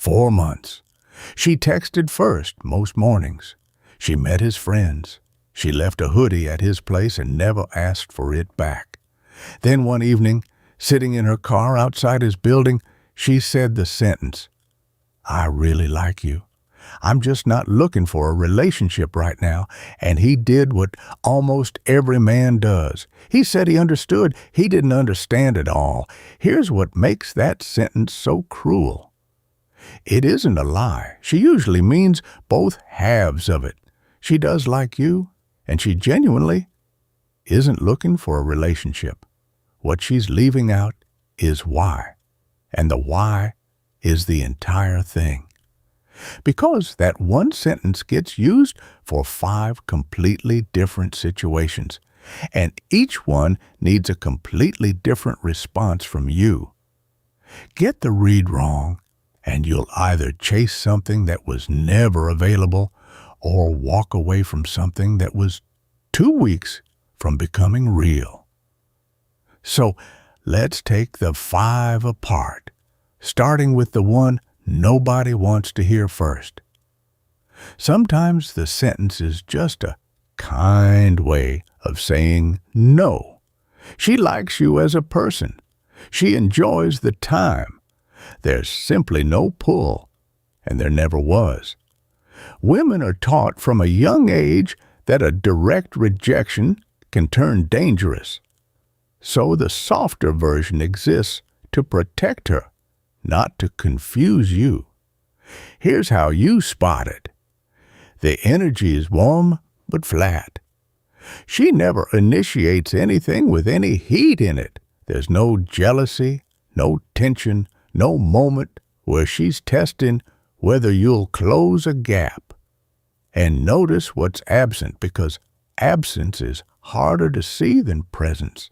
4 months. She texted first most mornings. She met his friends. She left a hoodie at his place and never asked for it back. Then one evening, sitting in her car outside his building, she said the sentence, "I really like you. I'm just not looking for a relationship right now." And he did what almost every man does. He said he understood. He didn't understand it all. Here's what makes that sentence so cruel. It isn't a lie. She usually means both halves of it. She does like you, and she genuinely isn't looking for a relationship. What she's leaving out is why, and the why is the entire thing. Because that one sentence gets used for 5 completely different situations, and each one needs a completely different response from you. Get the read wrong, and you'll either chase something that was never available or walk away from something that was 2 weeks from becoming real. So let's take the 5 apart, starting with the one nobody wants to hear first. Sometimes the sentence is just a kind way of saying no. She likes you as a person. She enjoys the time. There's simply no pull, and there never was. Women are taught from a young age that a direct rejection can turn dangerous. So the softer version exists to protect her, not to confuse you. Here's how you spot it. The energy is warm but flat. She never initiates anything with any heat in it. There's no jealousy, no tension, no moment where she's testing whether you'll close a gap. And notice what's absent, because absence is harder to see than presence.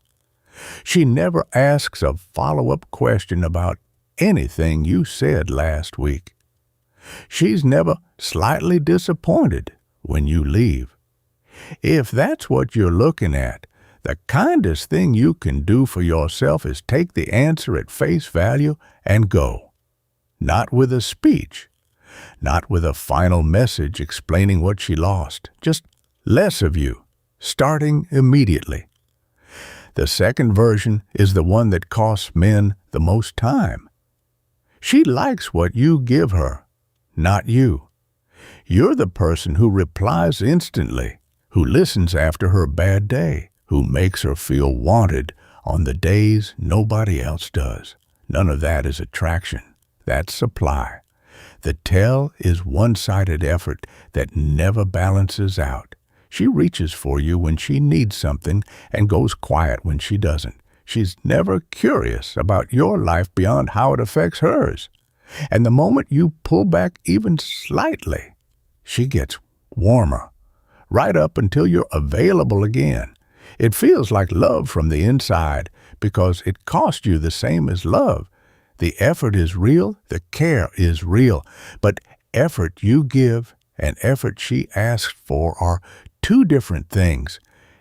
She never asks a follow-up question about anything you said last week. She's never slightly disappointed when you leave. If that's what you're looking at, the kindest thing you can do for yourself is take the answer at face value and go. Not with a speech, not with a final message explaining what she lost, just less of you, starting immediately. The second version is the one that costs men the most time. She likes what you give her, not you. You're the person who replies instantly, who listens after her bad day, who makes her feel wanted on the days nobody else does. None of that is attraction. That's supply. The tell is one-sided effort that never balances out. She reaches for you when she needs something and goes quiet when she doesn't. She's never curious about your life beyond how it affects hers. And the moment you pull back even slightly, she gets warmer, right up until you're available again. It feels like love from the inside because it cost you the same as love. The effort is real, the care is real, but effort you give and effort she asks for are 2 different things,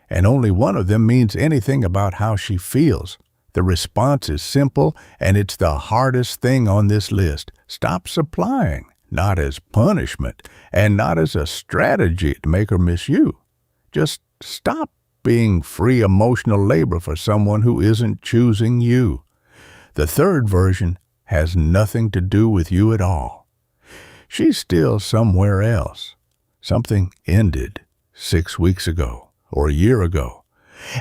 and only one of them means anything about how she feels. The response is simple, and it's the hardest thing on this list. Stop supplying, not as punishment, and not as a strategy to make her miss you. Just stop being free emotional labor for someone who isn't choosing you. The third version has nothing to do with you at all. She's still somewhere else. Something ended 6 weeks ago or a year ago,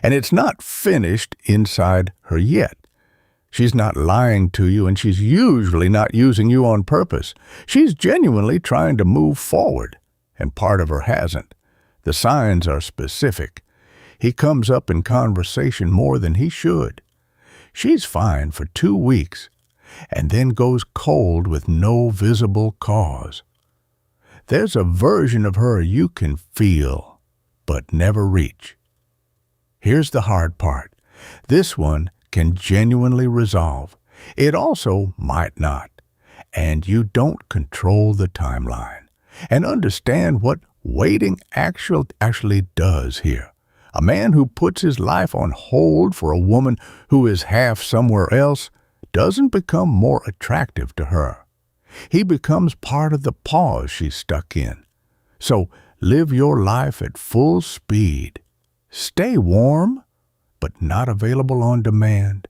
and it's not finished inside her yet. She's not lying to you, and she's usually not using you on purpose. She's genuinely trying to move forward, and part of her hasn't. The signs are specific. He comes up in conversation more than he should. She's fine for 2 weeks, and then goes cold with no visible cause. There's a version of her you can feel, but never reach. Here's the hard part. This one can genuinely resolve. It also might not. And you don't control the timeline. And understand what waiting actually does here. A man who puts his life on hold for a woman who is half somewhere else doesn't become more attractive to her. He becomes part of the pause she's stuck in. So live your life at full speed. Stay warm, but not available on demand.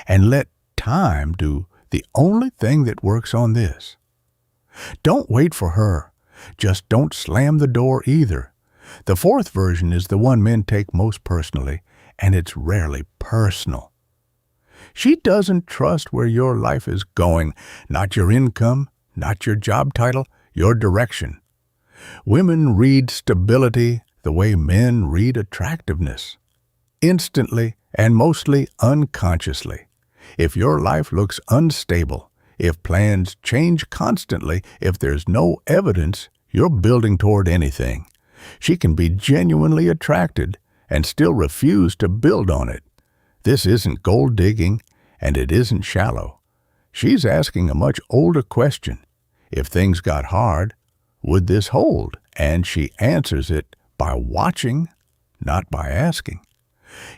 And let time do the only thing that works on this. Don't wait for her. Just don't slam the door either. The fourth version is the one men take most personally, and it's rarely personal. She doesn't trust where your life is going, not your income, not your job title, your direction. Women read stability the way men read attractiveness. Instantly and mostly unconsciously. If your life looks unstable, if plans change constantly, if there's no evidence you're building toward anything, she can be genuinely attracted and still refuse to build on it. This isn't gold digging, and it isn't shallow. She's asking a much older question. If things got hard, would this hold? And she answers it by watching, not by asking.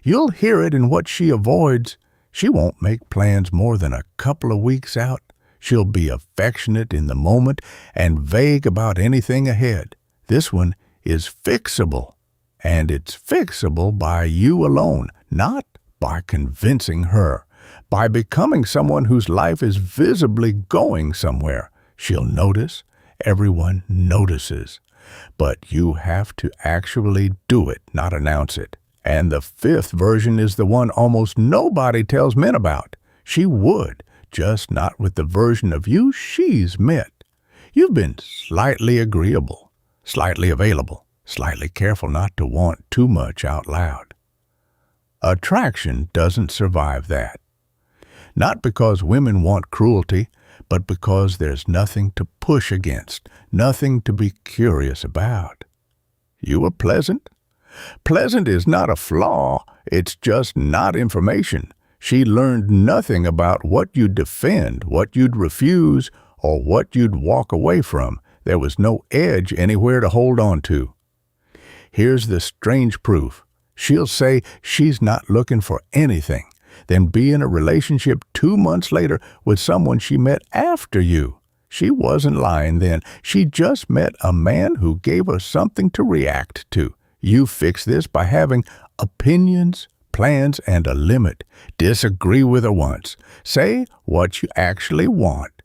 You'll hear it in what she avoids. She won't make plans more than a couple of weeks out. She'll be affectionate in the moment and vague about anything ahead. This one is fixable, and it's fixable by you alone, not by convincing her. By becoming someone whose life is visibly going somewhere. She'll notice. Everyone notices. But you have to actually do it, not announce it. And the fifth version is the one almost nobody tells men about. She would, just not with the version of you she's met. You've been slightly agreeable, slightly available, slightly careful not to want too much out loud. Attraction doesn't survive that. Not because women want cruelty, but because there's nothing to push against, nothing to be curious about. You are pleasant? Pleasant is not a flaw, it's just not information. She learned nothing about what you'd defend, what you'd refuse, or what you'd walk away from. There was no edge anywhere to hold on to. Here's the strange proof. She'll say she's not looking for anything, then be in a relationship 2 months later with someone she met after you. She wasn't lying then. She just met a man who gave her something to react to. You fix this by having opinions, plans, and a limit. Disagree with her once. Say what you actually want.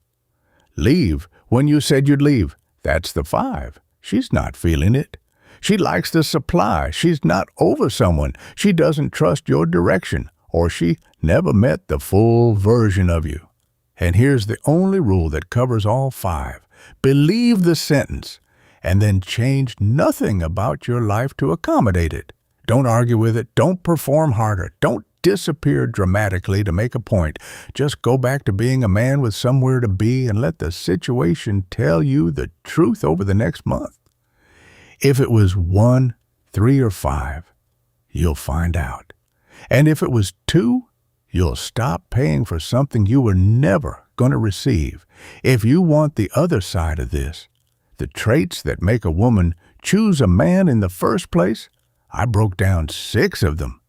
Leave when you said you'd leave. That's the 5. She's not feeling it. She likes the supply. She's not over someone. She doesn't trust your direction, or she never met the full version of you. And here's the only rule that covers all 5. Believe the sentence, and then change nothing about your life to accommodate it. Don't argue with it. Don't perform harder. Don't disappear dramatically to make a point. Just go back to being a man with somewhere to be and let the situation tell you the truth over the next month. If it was 1, 3, or 5, you'll find out. And if it was 2, you'll stop paying for something you were never going to receive. If you want the other side of this, the traits that make a woman choose a man in the first place, I broke down 6 of them.